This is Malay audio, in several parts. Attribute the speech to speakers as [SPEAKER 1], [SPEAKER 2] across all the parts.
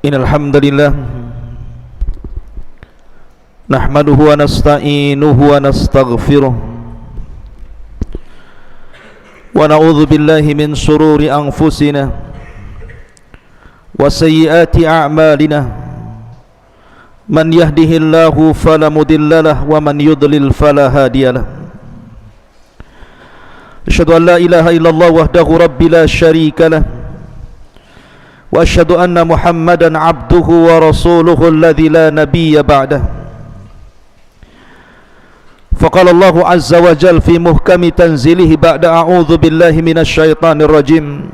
[SPEAKER 1] Innal hamdalillah nahmaduhu wa nasta'inuhu wa nastaghfiruh wa na'udzu billahi min shururi anfusina wa sayyiati a'malina man yahdihillahu fala mudhillalah wa man yudlil fala hadiyalah. Asyhadu an la ilaha illallah wahdahu rabbi la syarika lah wa asyhadu anna Muhammadan abduhu wa rasuluhu alladzi la nabiyya ba'dah. Faqala Allahu azza wa jalla fi muhkami tanzilihi ba'da a'udzu billahi minasy syaithanir rajim.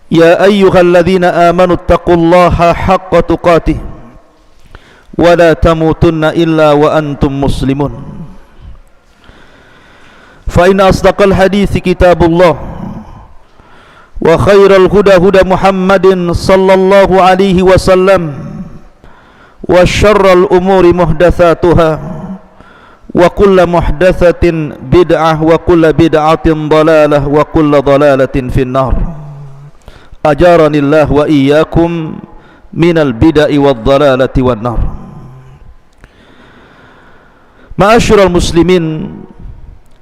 [SPEAKER 1] Ya ayyuhalladzina amanu taqullaha haqqa tuqatih wa la tamutunna illa wa antum muslimun. Fa inna asdaqal hadithi kitabullah wa khairal huda huda Muhammadin sallallahu alaihi wasallam wa syarral umuri muhdatsatuha wa kullu muhdatsatin bid'ah wa kullu bid'atin dhalalah wa kullu dhalalatin finnar. Ajaranillah wa iyyakum minal bid'ah wad dhalalati wan nar. Ma'asyiral muslimin,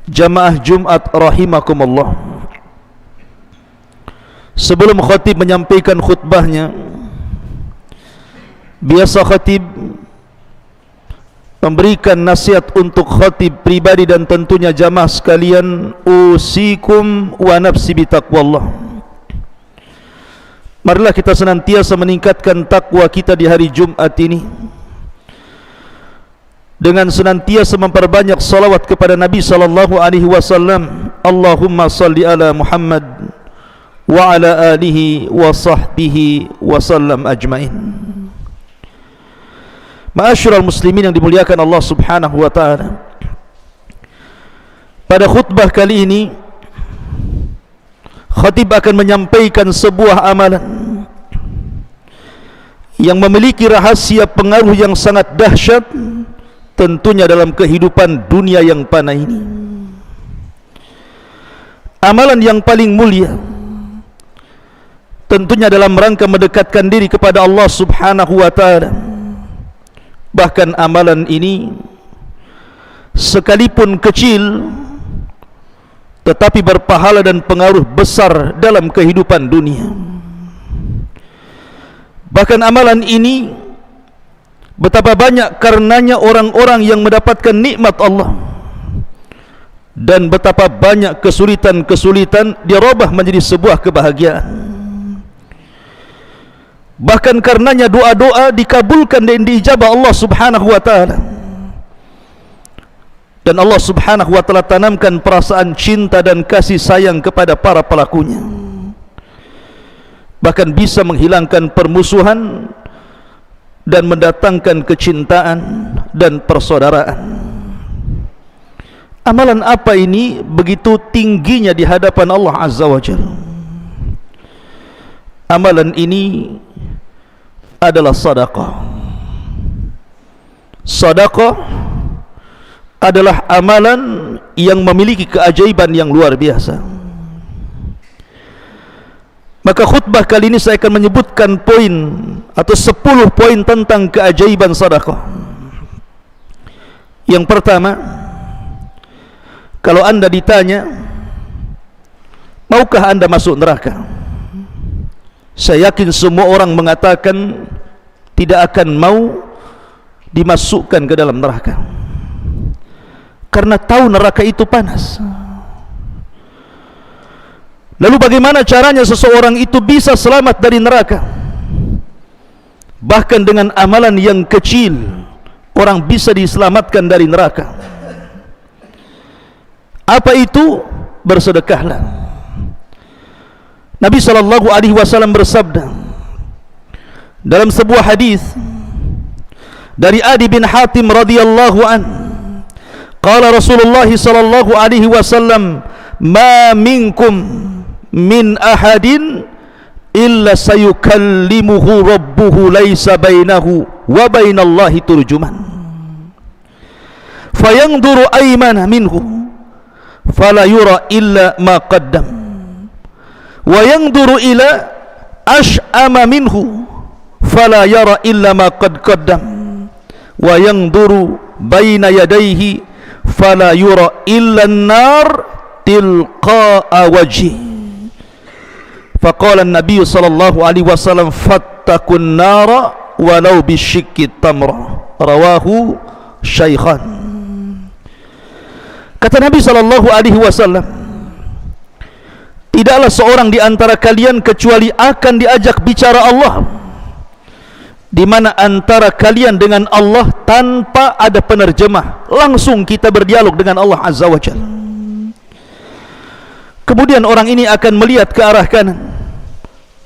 [SPEAKER 1] jamaah Jumat rahimakumullah. Sebelum khatib menyampaikan khutbahnya, biasa khatib memberikan nasihat untuk khatib pribadi dan tentunya jamaah sekalian. Usikum wa nafsi bitaqwallah. Marilah kita senantiasa meningkatkan takwa kita di hari Jumat ini dengan senantiasa memperbanyak salawat kepada Nabi sallallahu alaihi wasallam. Allahumma salli ala Muhammad wa ala alihi wa sahbihi wa sallam ajmain. Ma'asyiral muslimin yang dimuliakan Allah Subhanahu wa taala, pada khutbah kali ini khatib akan menyampaikan sebuah amalan yang memiliki rahasia pengaruh yang sangat dahsyat tentunya dalam kehidupan dunia yang fana ini. Amalan yang paling mulia tentunya dalam rangka mendekatkan diri kepada Allah Subhanahu wa taala. Bahkan amalan ini sekalipun kecil tetapi berpahala dan pengaruh besar dalam kehidupan dunia. Bahkan amalan ini betapa banyak karenanya orang-orang yang mendapatkan nikmat Allah, dan betapa banyak kesulitan-kesulitan dirubah menjadi sebuah kebahagiaan. Bahkan karenanya doa-doa dikabulkan dan diijabah Allah Subhanahu wa taala. Dan Allah Subhanahu wa taala tanamkan perasaan cinta dan kasih sayang kepada para pelakunya. Bahkan bisa menghilangkan permusuhan dan mendatangkan kecintaan dan persaudaraan. Amalan apa ini begitu tingginya di hadapan Allah Azza wa Jalla? Amalan ini adalah sedekah. Sedekah adalah amalan yang memiliki keajaiban yang luar biasa. Maka khutbah kali ini saya akan menyebutkan poin atau 10 poin tentang keajaiban sedekah. Yang pertama, kalau anda ditanya, maukah anda masuk neraka? Saya yakin semua orang mengatakan tidak akan mau dimasukkan ke dalam neraka, karena tahu neraka itu panas. Lalu bagaimana caranya seseorang itu bisa selamat dari neraka? Bahkan dengan amalan yang kecil orang bisa diselamatkan dari neraka. Apa itu? Bersedekahlah. Nabi sallallahu alaihi wasallam bersabda dalam sebuah hadis dari Adi bin Hatim radhiyallahu an, qala Rasulullah sallallahu alaihi wasallam, ma minkum min ahadin illa sayukallimuhu rabbuhu laisa bainahu wa bainallahi turjuman fayanzuru aymana minhu fala yura illa ma qaddam wa yanzuru ila ash'ama minhu fala yara illa ma qad qaddam wa yanzuru baina yadayhi fala yura illa an-nar tilqa'a wajhi. Faqala an-nabiy sallallahu alaihi wasallam fattaqun nara walau bisyikki tamra. Rawahu Syaikhan. Kata Nabi sallallahu alaihi wasallam, tidaklah seorang di antara kalian kecuali akan diajak bicara Allah, di mana antara kalian dengan Allah tanpa ada penerjemah, langsung kita berdialog dengan Allah Azza wa Jalla. Kemudian orang ini akan melihat ke arah kanan,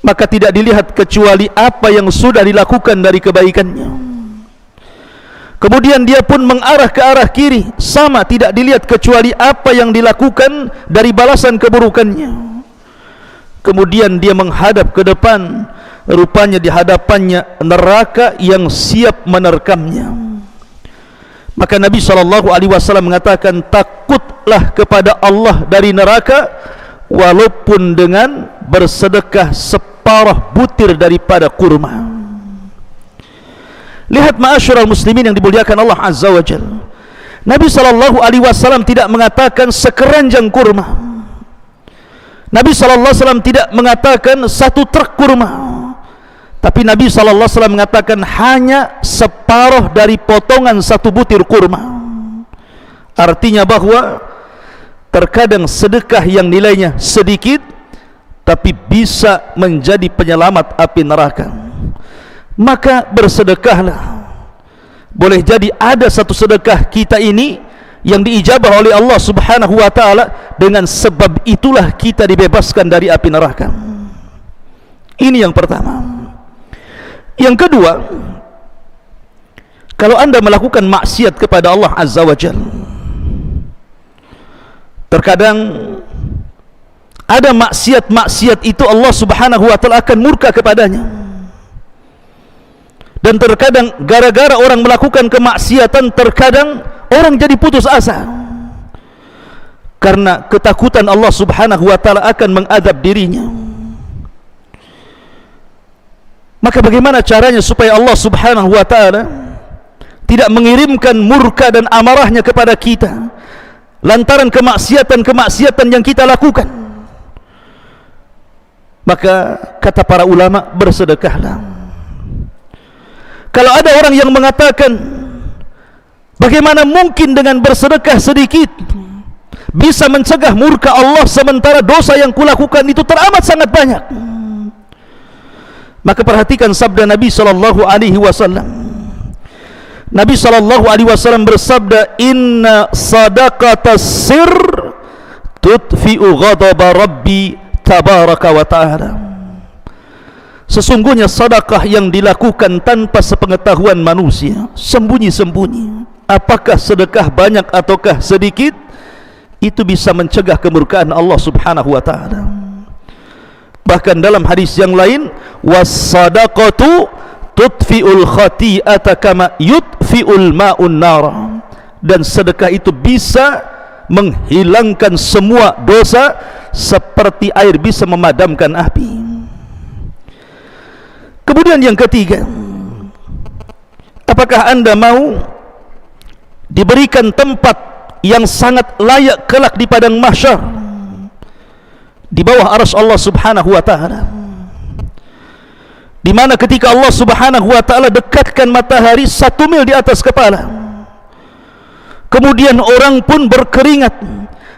[SPEAKER 1] maka tidak dilihat kecuali apa yang sudah dilakukan dari kebaikannya. Kemudian dia pun mengarah ke arah kiri, sama, tidak dilihat kecuali apa yang dilakukan dari balasan keburukannya. Kemudian dia menghadap ke depan, rupanya di hadapannya neraka yang siap menerkamnya. Maka Nabi SAW mengatakan, takutlah kepada Allah dari neraka, walaupun dengan bersedekah separuh butir daripada kurma. Lihat ma'asyiral muslimin yang dimuliakan Allah Azza wa Jalla, Nabi SAW tidak mengatakan sekeranjang kurma. Nabi SAW tidak mengatakan satu truk kurma, tapi Nabi SAW mengatakan hanya separuh dari potongan satu butir kurma. Artinya bahwa terkadang sedekah yang nilainya sedikit tapi bisa menjadi penyelamat api neraka. Maka bersedekahlah. Boleh jadi ada satu sedekah kita ini yang diijabah oleh Allah Subhanahu wa ta'ala, dengan sebab itulah kita dibebaskan dari api neraka. Ini yang pertama. Yang kedua, kalau anda melakukan maksiat kepada Allah Azza wa Jalla, terkadang ada maksiat-maksiat itu Allah Subhanahu wa ta'ala akan murka kepadanya. Dan terkadang gara-gara orang melakukan kemaksiatan, terkadang orang jadi putus asa karena ketakutan Allah Subhanahu wa ta'ala akan mengadab dirinya. Maka bagaimana caranya supaya Allah Subhanahu wa ta'ala tidak mengirimkan murka dan amarahnya kepada kita lantaran kemaksiatan-kemaksiatan yang kita lakukan? Maka kata para ulama, bersedekahlah. Kalau ada orang yang mengatakan, bagaimana mungkin dengan bersedekah sedikit bisa mencegah murka Allah, sementara dosa yang kulakukan itu teramat sangat banyak? Maka perhatikan sabda Nabi SAW. Nabi SAW bersabda, inna sadaqatas sir tudfi'u ghadaba rabbi tabaraka wa ta'ala. Sesungguhnya sedekah yang dilakukan tanpa sepengetahuan manusia, sembunyi-sembunyi, apakah sedekah banyak ataukah sedikit, itu bisa mencegah kemurkaan Allah Subhanahu wa ta'ala. Bahkan dalam hadis yang lain, was-sadaqatu tudfi'ul khati'ata kama yudfi'ul ma'un nar. Dan sedekah itu bisa menghilangkan semua dosa seperti air bisa memadamkan api. Kemudian yang ketiga, apakah anda mau diberikan tempat yang sangat layak kelak di padang mahsyar, di bawah arsy Allah Subhanahu wa ta'ala, di mana ketika Allah Subhanahu wa ta'ala dekatkan matahari 1 mil di atas kepala, kemudian orang pun berkeringat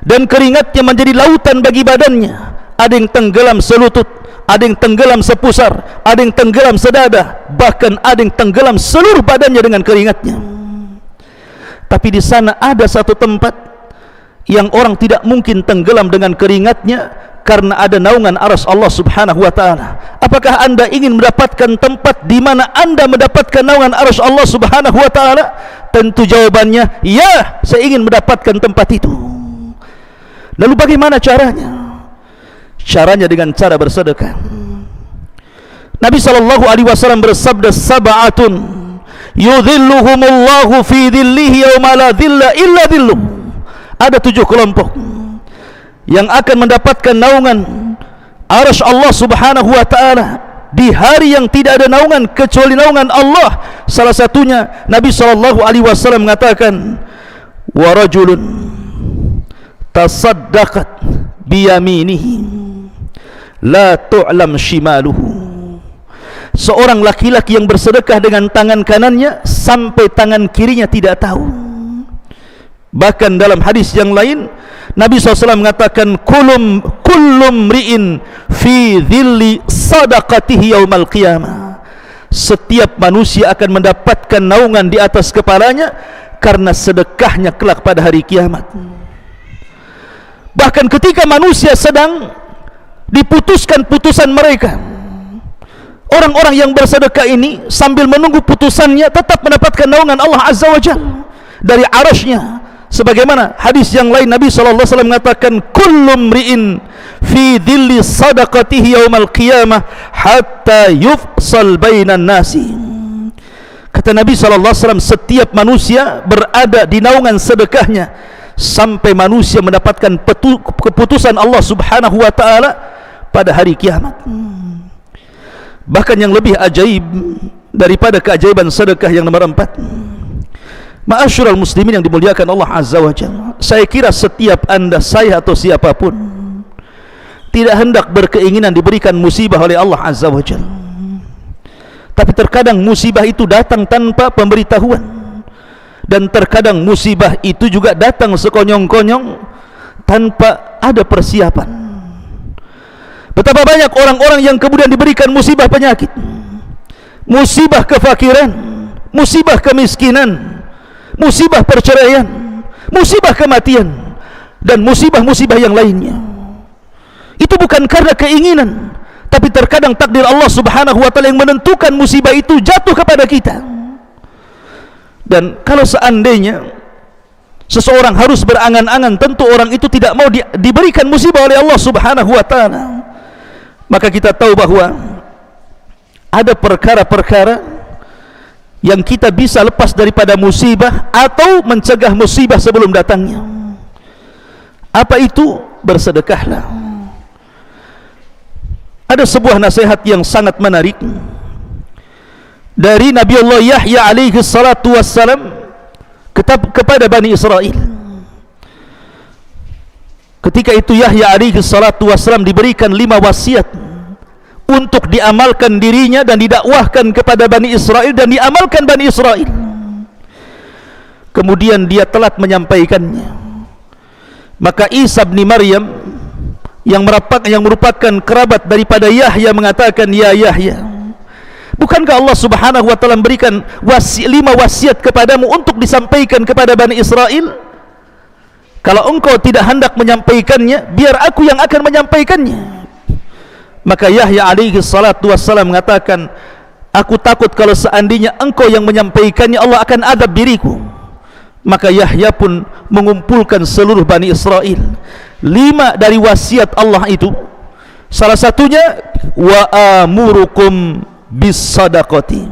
[SPEAKER 1] dan keringatnya menjadi lautan bagi badannya. Ada yang tenggelam selutut, ada yang tenggelam sepusar, ada yang tenggelam sedada, bahkan ada yang tenggelam seluruh badannya dengan keringatnya. Tapi di sana ada satu tempat yang orang tidak mungkin tenggelam dengan keringatnya, karena ada naungan arsy Allah Subhanahu wa ta'ala. Apakah anda ingin mendapatkan tempat di mana anda mendapatkan naungan arsy Allah Subhanahu wa ta'ala? Tentu jawabannya ya, saya ingin mendapatkan tempat itu. Lalu bagaimana caranya? Caranya dengan cara bersedekah. Nabi SAW bersabda, sab'atun yudhilluhumullahu fi dhillihi yawma la dhilla illa dhilluh. Ada 7 kelompok yang akan mendapatkan naungan arsy Allah Subhanahu wa ta'ala di hari yang tidak ada naungan kecuali naungan Allah. Salah satunya Nabi SAW mengatakan, wa rajulun tasaddaqat biyaminihi la tu'lam shimaluhu. Seorang laki-laki yang bersedekah dengan tangan kanannya sampai tangan kirinya tidak tahu. Bahkan dalam hadis yang lain Nabi SAW mengatakan, kullum ri'in fi dhilli sadaqatihi yaumal qiyamah. Setiap manusia akan mendapatkan naungan di atas kepalanya karena sedekahnya kelak pada hari kiamat. Bahkan ketika manusia sedang diputuskan putusan mereka, orang-orang yang bersedekah ini sambil menunggu putusannya tetap mendapatkan naungan Allah Azza wa Jalla dari arasy-Nya. Sebagaimana hadis yang lain Nabi SAW mengatakan, kullum ri'in fi dhilli sadaqatihi yaumal qiyamah hatta yufsal bainan nasi. Kata Nabi SAW, setiap manusia berada di naungan sedekahnya sampai manusia mendapatkan keputusan Allah Subhanahu wa ta'ala pada hari kiamat. Bahkan yang lebih ajaib daripada keajaiban sedekah yang nomor 4, ma'asyiral muslimin yang dimuliakan Allah Azza wa Jalla, saya kira setiap anda, saya atau siapapun tidak hendak berkeinginan diberikan musibah oleh Allah Azza wa Jalla. Tapi terkadang musibah itu datang tanpa pemberitahuan, dan terkadang musibah itu juga datang sekonyong-konyong tanpa ada persiapan. Betapa banyak orang-orang yang kemudian diberikan musibah penyakit, musibah kefakiran, musibah kemiskinan, musibah perceraian, musibah kematian, dan musibah-musibah yang lainnya. Itu bukan karena keinginan, tapi terkadang takdir Allah Subhanahu wa ta'ala yang menentukan musibah itu jatuh kepada kita. Dan kalau seandainya seseorang harus berangan-angan, tentu orang itu tidak mau diberikan musibah oleh Allah Subhanahu wa ta'ala. Maka kita tahu bahwa ada perkara-perkara yang kita bisa lepas daripada musibah atau mencegah musibah sebelum datangnya. Apa itu? Bersedekahlah. Ada sebuah nasihat yang sangat menarik dari Nabi Allah Yahya alaihi salatu wassalam kepada Bani Israel. Ketika itu Yahya alaihi salatu wassalam diberikan 5 wasiat untuk diamalkan dirinya dan didakwahkan kepada Bani Israel, dan diamalkan Bani Israel. Kemudian dia telat menyampaikannya. Maka Isa bin Maryam yang merupakan kerabat daripada Yahya mengatakan, ya Yahya, bukankah Allah Subhanahu wa ta'ala memberikan 5 wasiat kepadamu untuk disampaikan kepada Bani Israel? Kalau engkau tidak hendak menyampaikannya, biar aku yang akan menyampaikannya. Maka Yahya alaihi salatu wassalam mengatakan, aku takut kalau seandainya engkau yang menyampaikannya, Allah akan adab diriku. Maka Yahya pun mengumpulkan seluruh Bani Israel. 5 dari wasiat Allah itu, salah satunya, wa amurukum bis sadaqati,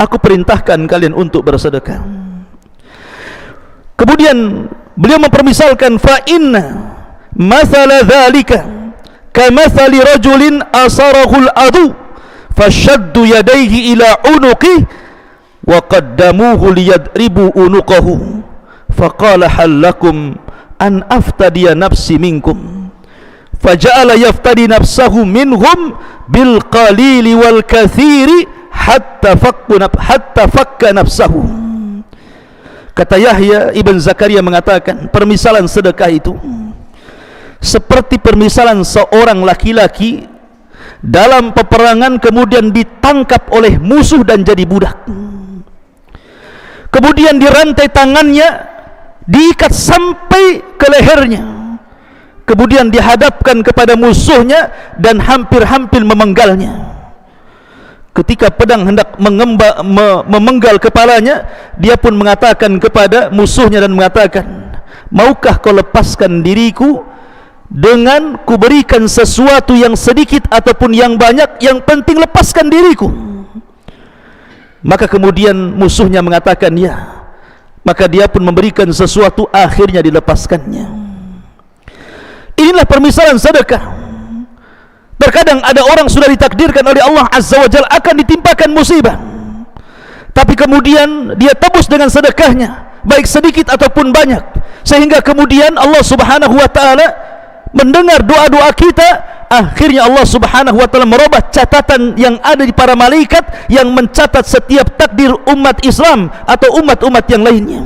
[SPEAKER 1] aku perintahkan kalian untuk bersedekah. Kemudian beliau mempermisalkan, fa inna mathala dzalika kamathali rajulin asarahul adu fashaddu yadayhi ila unuqi wa qaddamuhu liyadribu unuqahu faqala hal lakum an aftadiya nafsi minkum faja'ala yaftadi nafsahu minhum bil qalili wal kathiri hatta fakka nafsahu. Kata Yahya ibn Zakaria mengatakan, permisalan sedekah itu seperti permisalan seorang laki-laki dalam peperangan kemudian ditangkap oleh musuh dan jadi budak. Kemudian dirantai tangannya, diikat sampai ke lehernya, kemudian dihadapkan kepada musuhnya dan hampir-hampir memenggalnya. Ketika pedang hendak memenggal kepalanya, dia pun mengatakan kepada musuhnya dan mengatakan, maukah kau lepaskan diriku dengan kuberikan sesuatu yang sedikit ataupun yang banyak, yang penting lepaskan diriku. Maka kemudian musuhnya mengatakan ya. Maka dia pun memberikan sesuatu, akhirnya dilepaskannya. Inilah permisalan sedekah. Terkadang ada orang sudah ditakdirkan oleh Allah Azza wa Jalla akan ditimpakan musibah, tapi kemudian dia tebus dengan sedekahnya, baik sedikit ataupun banyak, sehingga kemudian Allah Subhanahu wa ta'ala mendengar doa-doa kita. Akhirnya Allah Subhanahu wa ta'ala merubah catatan yang ada di para malaikat yang mencatat setiap takdir umat Islam atau umat-umat yang lainnya.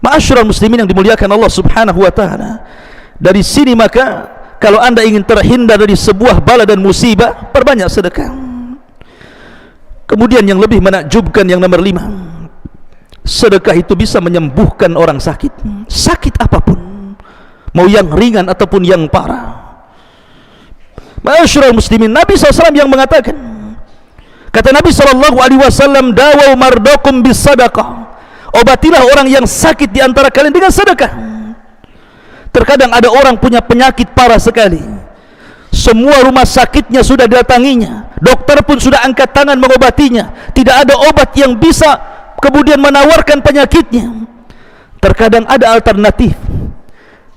[SPEAKER 1] Ma'asyiral muslimin yang dimuliakan Allah Subhanahu wa ta'ala, dari sini maka kalau anda ingin terhindar dari sebuah bala dan musibah, perbanyak sedekah. Kemudian yang lebih menakjubkan, yang nomor 5, sedekah itu bisa menyembuhkan orang sakit, sakit apapun, mau yang ringan ataupun yang parah. Ma'asyiral muslimin, Nabi SAW yang mengatakan, kata Nabi SAW, dawau mardakum bis sadaqah, obatilah orang yang sakit di antara kalian dengan sedekah. Terkadang ada orang punya penyakit parah sekali, semua rumah sakitnya sudah datanginya, dokter pun sudah angkat tangan mengobatinya, tidak ada obat yang bisa kemudian menawarkan penyakitnya. Terkadang ada alternatif,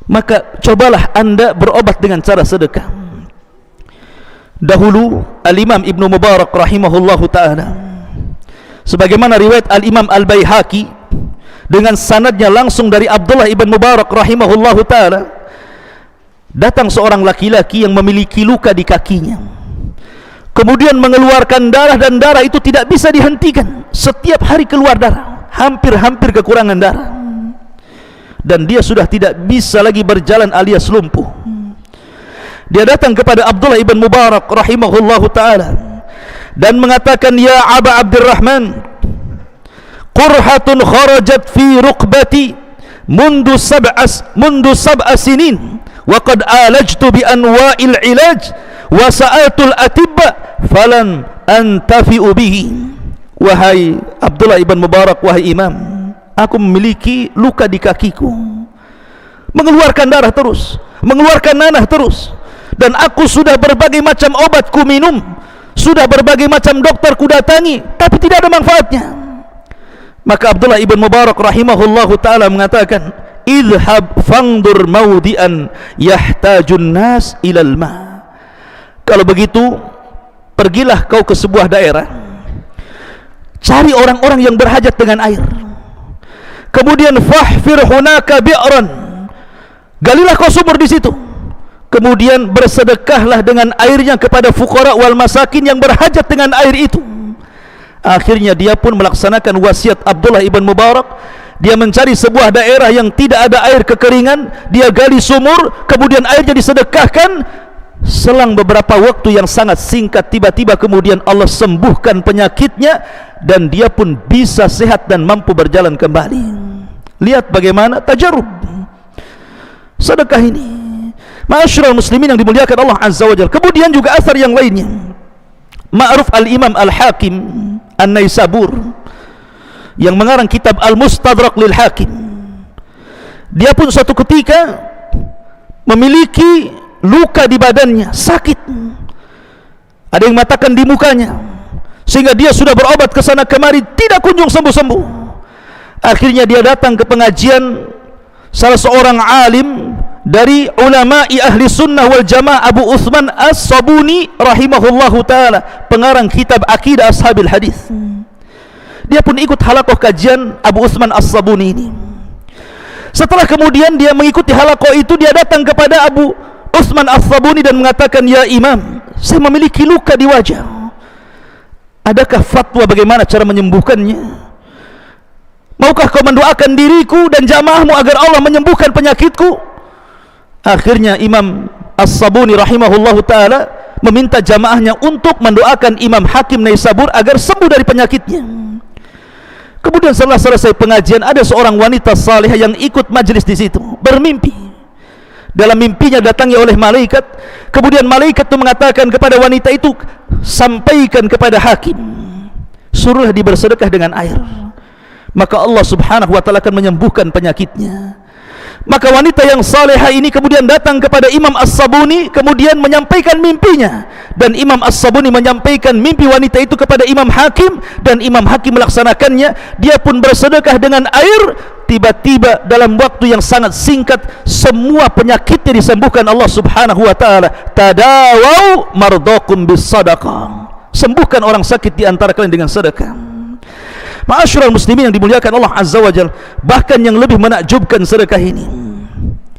[SPEAKER 1] maka cobalah anda berobat dengan cara sedekah. Dahulu Al-Imam Ibnu Mubarak rahimahullahu ta'ala, sebagaimana riwayat Al-Imam Al-Baihaqi dengan sanadnya langsung dari Abdullah ibn Mubarak rahimahullahu ta'ala, datang seorang laki-laki yang memiliki luka di kakinya, kemudian mengeluarkan darah, dan darah itu tidak bisa dihentikan, setiap hari keluar darah, hampir-hampir kekurangan darah, dan dia sudah tidak bisa lagi berjalan alias lumpuh. Dia datang kepada Abdullah ibn Mubarak rahimahullahu ta'ala dan mengatakan, ya Aba Abdurrahman, qurhatun kharajat fi rukbati mundu sab'a sinin wa qad alajtu bi anwa'il ilaj wa sa'atul atibba falan antafi'u bihi. Wahai Abdullah ibn Mubarak, wahai imam, aku memiliki luka di kakiku, mengeluarkan darah terus, mengeluarkan nanah terus, dan aku sudah berbagai macam obat ku minum, sudah berbagai macam dokter ku datangi, tapi tidak ada manfaatnya. Maka Abdullah ibn Mubarak rahimahullahu ta'ala mengatakan, idhab fangdur maudian yahtajun nas ilal ma. Kalau begitu, pergilah kau ke sebuah daerah, cari orang-orang yang berhajat dengan air, kemudian fahfir hunaka bi'ran, galilah kau sumur di situ, kemudian bersedekahlah dengan airnya kepada fuqara wal masakin yang berhajat dengan air itu. Akhirnya dia pun melaksanakan wasiat Abdullah ibn Mubarak. Dia mencari sebuah daerah yang tidak ada air kekeringan, dia gali sumur, kemudian airnya disedekahkan. Selang beberapa waktu yang sangat singkat, tiba-tiba kemudian Allah sembuhkan penyakitnya, dan dia pun bisa sehat dan mampu berjalan kembali. Lihat bagaimana tajarub sedekah ini. Ma'asyiral muslimin yang dimuliakan Allah Azza wa Jalla. Kemudian juga asar yang lainnya, ma'ruf Al-Imam Al-Hakim An-Naisabur yang mengarang kitab Al-Mustadrak lil Hakim. Dia pun suatu ketika memiliki luka di badannya, sakit, ada yang mengatakan di mukanya, sehingga dia sudah berobat ke sana kemari, tidak kunjung sembuh-sembuh. Akhirnya dia datang ke pengajian salah seorang alim dari ulama'i ahli sunnah wal jamaah, Abu Uthman As-Sabuni rahimahullahu ta'ala, pengarang kitab Aqidah Ashabil Hadis. Dia pun ikut halaqah kajian Abu Uthman As-Sabuni ini. Setelah kemudian dia mengikuti halaqah itu, dia datang kepada Abu Uthman As-Sabuni dan mengatakan, ya imam, saya memiliki luka di wajah, adakah fatwa bagaimana cara menyembuhkannya? Maukah kau mendoakan diriku dan jamaahmu agar Allah menyembuhkan penyakitku? Akhirnya Imam As-Sabuni rahimahullahu ta'ala meminta jamaahnya untuk mendoakan Imam Hakim Naisabur agar sembuh dari penyakitnya. Kemudian setelah selesai pengajian, ada seorang wanita salihah yang ikut majlis di situ, bermimpi. Dalam mimpinya datangi oleh malaikat, kemudian malaikat itu mengatakan kepada wanita itu, sampaikan kepada hakim, suruhlah dia bersedekah dengan air, maka Allah Subhanahu wa ta'ala akan menyembuhkan penyakitnya. Maka wanita yang salihah ini kemudian datang kepada Imam As-Sabuni, kemudian menyampaikan mimpinya, dan Imam As-Sabuni menyampaikan mimpi wanita itu kepada Imam Hakim, dan Imam Hakim melaksanakannya. Dia pun bersedekah dengan air, tiba-tiba dalam waktu yang sangat singkat semua penyakitnya disembuhkan Allah Subhanahu wa taala. Tadawau mardakum bis sadaqah, sembuhkan orang sakit di antara kalian dengan sedekah. Ma'asyiral muslimin yang dimuliakan Allah Azza wa Jalla, bahkan yang lebih menakjubkan sedekah ini,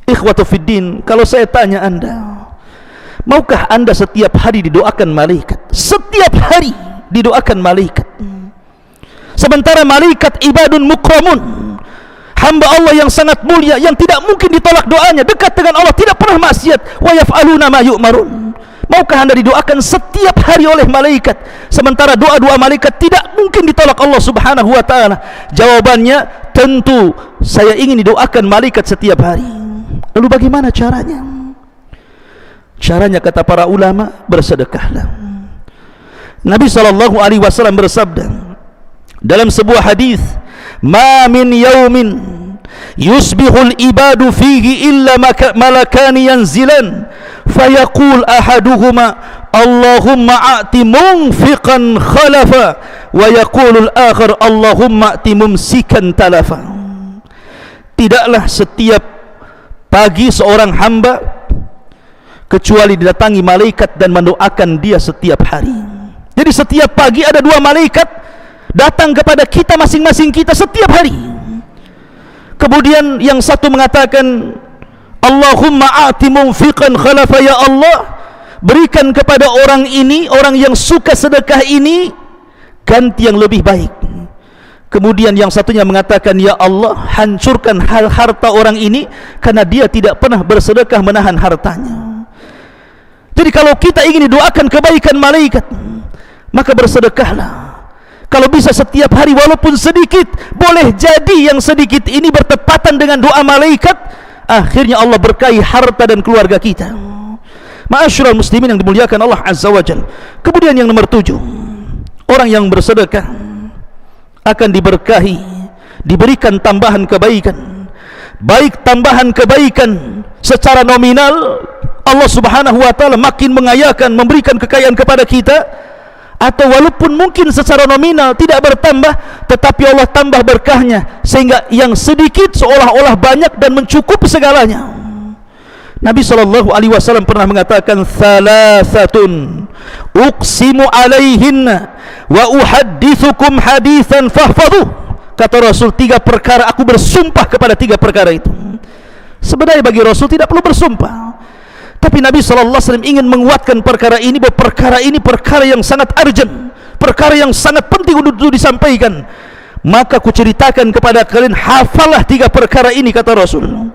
[SPEAKER 1] ikhwatu fiddin, kalau saya tanya anda, maukah anda setiap hari didoakan malaikat? Setiap hari didoakan malaikat, sementara malaikat ibadun mukramun, hamba Allah yang sangat mulia, yang tidak mungkin ditolak doanya, dekat dengan Allah, tidak pernah maksiat, wa yaf'aluna ma yu'marun. Maukah anda didoakan setiap hari oleh malaikat, sementara doa-doa malaikat tidak mungkin ditolak Allah Subhanahu wa taala? Jawabannya, tentu saya ingin didoakan malaikat setiap hari. Lalu bagaimana caranya? Caranya kata para ulama, bersedekahlah. Nabi SAW bersabda dalam sebuah hadis, "Ma min yaumin yusbihul ibadu fihi illa malakani yanzilan fayaqul ahaduhuma Allahumma a'ti munfiqan khalafa wa yaqulul akhar Allahumma a'ti mumsikan talafa." Tidaklah setiap pagi seorang hamba kecuali didatangi malaikat dan mendoakan dia setiap hari. Jadi setiap pagi ada dua malaikat datang kepada kita masing-masing kita setiap hari. Kemudian yang satu mengatakan, Allahumma a'ti munfiqan khalafa, ya Allah, berikan kepada orang ini, orang yang suka sedekah ini, ganti yang lebih baik. Kemudian yang satunya mengatakan, ya Allah, hancurkan harta orang ini karena dia tidak pernah bersedekah menahan hartanya. Jadi kalau kita ingin didoakan kebaikan malaikat, maka bersedekahlah. Kalau bisa setiap hari walaupun sedikit, boleh jadi yang sedikit ini bertepatan dengan doa malaikat, akhirnya Allah berkahi harta dan keluarga kita. Ma'asyiral muslimin yang dimuliakan Allah Azza wa Jalla. Kemudian yang nomor 7, orang yang bersedekah akan diberkahi, diberikan tambahan kebaikan, baik tambahan kebaikan secara nominal, Allah Subhanahu wa taala makin mengayakan, memberikan kekayaan kepada kita, atau walaupun mungkin secara nominal tidak bertambah, tetapi Allah tambah berkahnya sehingga yang sedikit seolah-olah banyak dan mencukupi segalanya. Nabi SAW pernah mengatakan, "Thalathatun uqsimu alaihinna wa uhaddithukum hadithan fahfadhuh." Kata Rasul, 3 perkara aku bersumpah kepada 3 perkara itu. Sebenarnya bagi Rasul tidak perlu bersumpah, tapi Nabi SAW ingin menguatkan perkara ini, bahwa perkara ini perkara yang sangat urgent, perkara yang sangat penting untuk disampaikan. Maka ku ceritakan kepada kalian, hafalah 3 perkara ini, kata Rasul.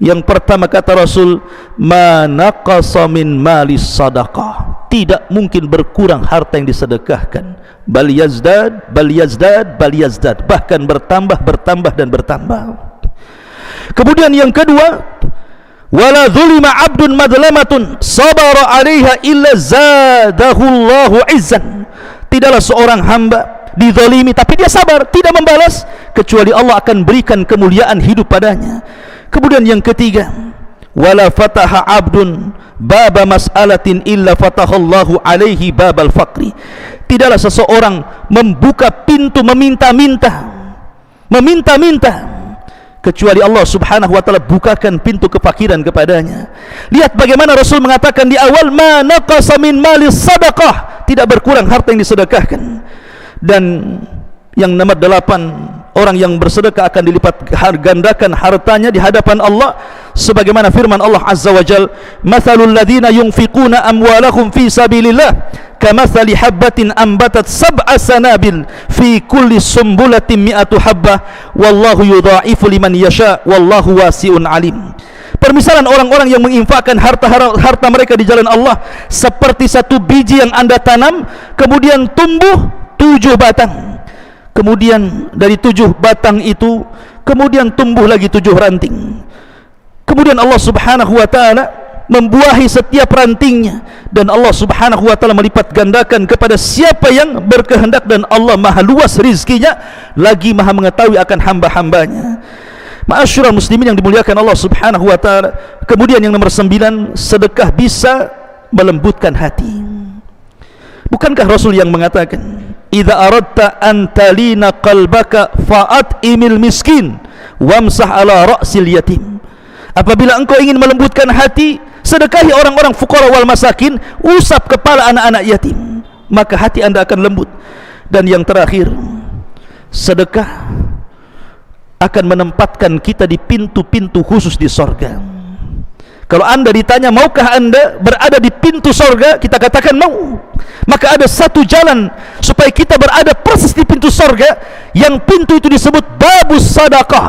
[SPEAKER 1] Yang pertama kata Rasul, ma naqasa min malis sadaqah, tidak mungkin berkurang harta yang disedekahkan, bal yazdad, bal yazdad, bal yazdad, bahkan bertambah, bertambah dan bertambah. Kemudian yang kedua, wala zulima abdun madlamatun sabara 'alaiha illa zadahullahu izzan, tidaklah seorang hamba dizalimi tapi dia sabar, tidak membalas, kecuali Allah akan berikan kemuliaan hidup padanya. Kemudian yang ketiga, wala fataha abdun baba mas'alatin illa fatahallahu alaihi babal faqri, tidaklah seseorang membuka pintu meminta-minta kecuali Allah Subhanahu wa taala bukakan pintu kefakiran kepadanya. Lihat bagaimana Rasul mengatakan di awal, ma naqasa min malis sadaqah, tidak berkurang harta yang disedekahkan. Dan yang nomor 8, orang yang bersedekah akan dilipat gandakan hartanya di hadapan Allah, sebagaimana firman Allah Azza wa Jalla, mathalul ladzina yunfiquna amwalahum fi sabilillah kamathali habbatin ambatat sab'a sanabil fi kulli sumbulatin mi'atu habbah wallahu yudha'ifu liman yasha wallahu wasi'un alim. Permisalan orang-orang yang menginfakkan harta mereka di jalan Allah seperti satu biji yang Anda tanam, kemudian tumbuh 7 batang, kemudian dari 7 batang itu kemudian tumbuh lagi 7 ranting, kemudian Allah Subhanahu wa taala membuahi setiap rantingnya, dan Allah Subhanahu wa taala melipat gandakan kepada siapa yang berkehendak, dan Allah maha luas rizkinya lagi maha mengetahui akan hamba-hambanya. Ma'asyiral muslimin yang dimuliakan Allah Subhanahu wa taala. Kemudian yang nomor 9, sedekah bisa melembutkan hati. Bukankah Rasul yang mengatakan, idza aradta an talina qalbaka fa'at imil miskin wamsah ala ra'sil yatim. Apabila engkau ingin melembutkan hati, sedekahi orang-orang fuqara wal masakin, usap kepala anak-anak yatim, maka hati anda akan lembut. Dan yang terakhir, sedekah akan menempatkan kita di pintu-pintu khusus di sorga. Kalau anda ditanya, maukah anda berada di pintu sorga? Kita katakan mau. Maka ada satu jalan supaya kita berada persis di pintu sorga, yang pintu itu disebut babus sadaqah,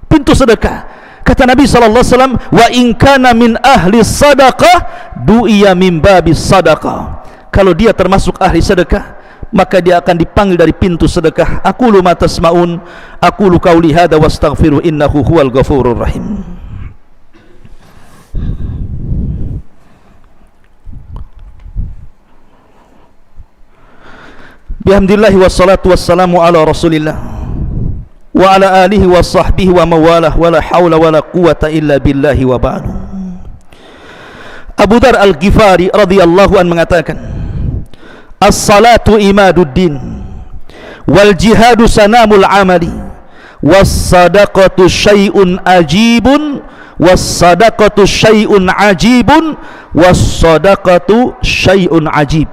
[SPEAKER 1] pintu sedekah. Kata Nabi SAW, wa in kana min ahli sadaqah du'iya min babis sadaqah. Kalau dia termasuk ahli sedekah, maka dia akan dipanggil dari pintu sedekah. Aqulu ma tasma'un, aqulu qauli hadza wastaghfiru innahu huwal ghafurur rahim. Bihamdillahi wassalatu wassalamu ala rasulillah wa ala alihi wa sahbihi wa mawalah wa la hawla wa la quwata illa billahi wa ba'du. Abu Dzar Al-Ghifari radhiyallahu an mengatakan, as-salatu imaduddin wal jihadu sanamul amali was sadaqatu syai'un ajibun was sadaqatu syai'un ajibun was sadaqatu syai'un ajib.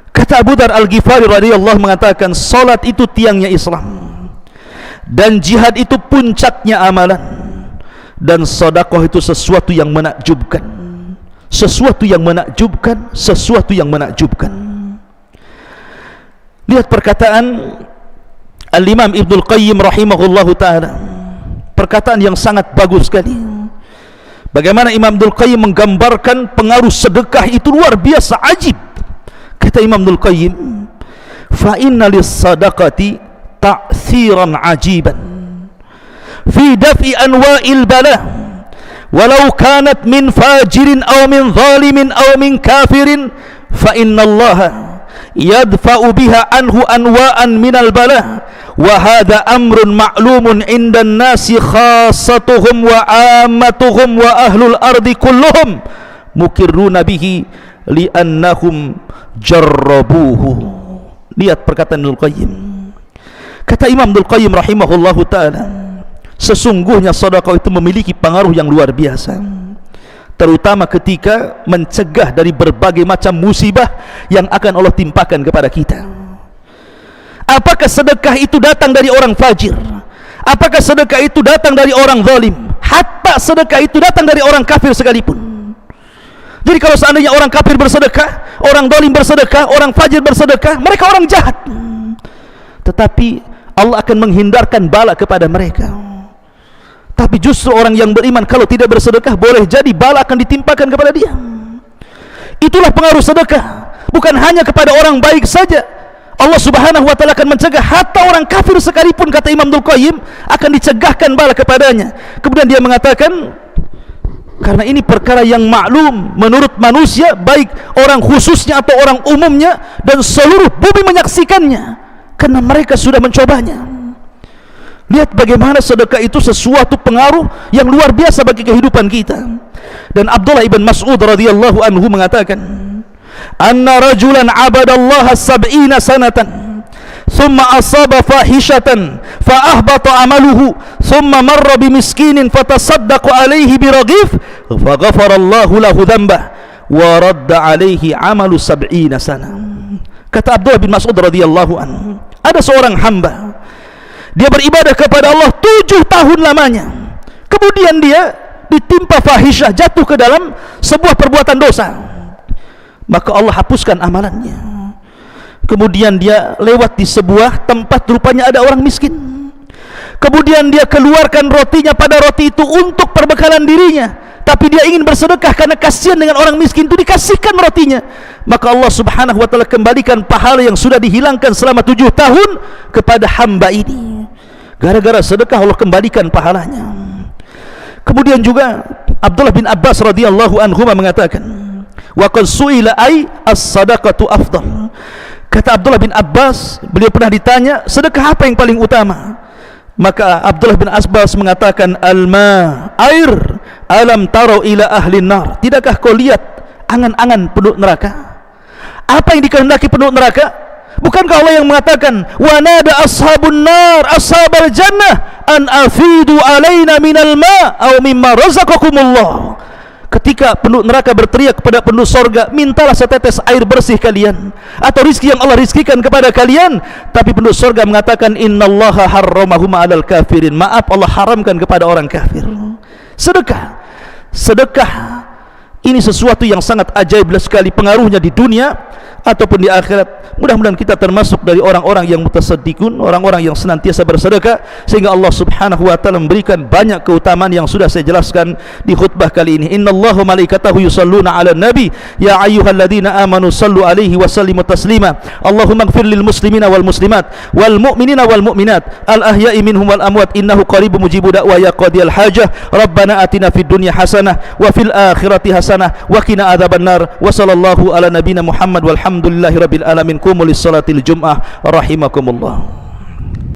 [SPEAKER 1] Kata Abu Dzar Al-Ghifari radhiyallahu mengatakan, salat itu tiangnya Islam, dan jihad itu puncaknya amalan, dan sedekah itu sesuatu yang menakjubkan, sesuatu yang menakjubkan, sesuatu yang menakjubkan. Lihat perkataan Al-Imam Ibnul Qayyim rahimahullahu ta'ala, perkataan yang sangat bagus sekali. Bagaimana Imam Ibnul Qayyim menggambarkan pengaruh sedekah itu luar biasa, ajib. Kata Imam Ibnul Qayyim, fa inna lis-sadaqati ta'thiran ajiban fi daf'i anwa'il bala walau kanat min fajirin aw min zalimin aw min kafirin fa inna Allah yadfa'u biha anhu anwa'an minal bala wa hadha amrun ma'lumun 'inda an-nasi khassatuhum wa 'ammatuhum wa ahlul ardi kulluhum mukirruna bihi li'annahum jarrabuhu. Lihat perkataan Ibnul Qayyim. Kata Imam Ibnul Qayyim rahimahullahu ta'ala, sesungguhnya sedekah itu memiliki pengaruh yang luar biasa, terutama ketika mencegah dari berbagai macam musibah yang akan Allah timpakan kepada kita. Apakah sedekah itu datang dari orang fajir? Apakah sedekah itu datang dari orang zalim? Hatta sedekah itu datang dari orang kafir sekalipun. Jadi kalau seandainya orang kafir bersedekah, orang zalim bersedekah, orang fajir bersedekah, mereka orang jahat, tetapi Allah akan menghindarkan bala kepada mereka. Tapi justru orang yang beriman kalau tidak bersedekah, boleh jadi bala akan ditimpakan kepada dia. Itulah pengaruh sedekah. Bukan hanya kepada orang baik saja, Allah subhanahu wa ta'ala akan mencegah. Hatta orang kafir sekalipun, kata Imam Ibnul Qayyim, akan dicegahkan bala kepadanya. Kemudian dia mengatakan, karena ini perkara yang maklum menurut manusia, baik orang khususnya atau orang umumnya, dan seluruh bumi menyaksikannya, karena mereka sudah mencobanya. Lihat bagaimana sedekah itu sesuatu pengaruh yang luar biasa bagi kehidupan kita. Dan Abdullah ibn Mas'ud radhiyallahu anhu mengatakan, anna rajulan abadallaha sab'ina sanatan thumma asaba fahishatan fa ahbata amaluhu thumma marra bimiskinin fatasaddaqu alaihi biraghif fa ghafara Allahu lahu dhanbah wa radda alaihi amalu sab'ina sana. Kata Abdullah bin Mas'ud radhiyallahu anhu, ada seorang hamba, dia beribadah kepada Allah 7 tahun lamanya, kemudian dia ditimpa fahisyah, jatuh ke dalam sebuah perbuatan dosa, maka Allah hapuskan amalannya. Kemudian dia lewat di sebuah tempat, rupanya ada orang miskin, kemudian dia keluarkan rotinya pada roti itu untuk perbekalan dirinya, tapi dia ingin bersedekah karena kasihan dengan orang miskin itu, dikasihkan rotinya. Maka Allah subhanahu wa ta'ala kembalikan pahala yang sudah dihilangkan selama 7 tahun kepada hamba ini. Gara-gara sedekah Allah kembalikan pahalanya. Kemudian juga Abdullah bin Abbas radhiyallahu anhu mengatakan, wa qad su'ila ay as-sadaqatu afdal. Kata Abdullah bin Abbas, beliau pernah ditanya, sedekah apa yang paling utama? Maka Abdullah bin Abbas mengatakan, al-ma, air. Alam taro ila ahli nar, tidakkah kau lihat angan-angan penduduk neraka? Apa yang dikehendaki penduduk neraka? Bukankah Allah yang mengatakan, wa nada ashabun nar ashabal jannah an afidu alaina minal ma' aw mimma razaqakumullah. Ketika penduduk neraka berteriak kepada penduduk sorga, mintalah setetes air bersih kalian atau rizki yang Allah rizkikan kepada kalian. Tapi penduduk sorga mengatakan, innallaha harramahuma 'alal kafirin. Maaf, Allah haramkan kepada orang kafir. Sedekah ini sesuatu yang sangat ajaib sekali pengaruhnya di dunia ataupun di akhirat. Mudah-mudahan kita termasuk dari orang-orang yang mutasaddiqun, orang-orang yang senantiasa bersedekah, sehingga Allah Subhanahu wa taala memberikan banyak keutamaan yang sudah saya jelaskan di khutbah kali ini. Innallaha malaikatahu yusalluna 'alan nabi ya ayyuhalladzina amanu sallu 'alaihi wa sallimu taslima. Allahumma ighfir lil muslimina wal muslimat wal mu'minina wal mu'minat al ahya'i minhum wal amwat innahu qaribun mujibu da'wa ya qadiyal hajah. Rabbana atina fid dunya hasanah wa fil akhirati hasanah wa qina adzabannar. Wa sallallahu ala nabiyyina Muhammad walhamdulillahi rabbil alamin. Qumu lis salatil jum'ah rahimakumullah.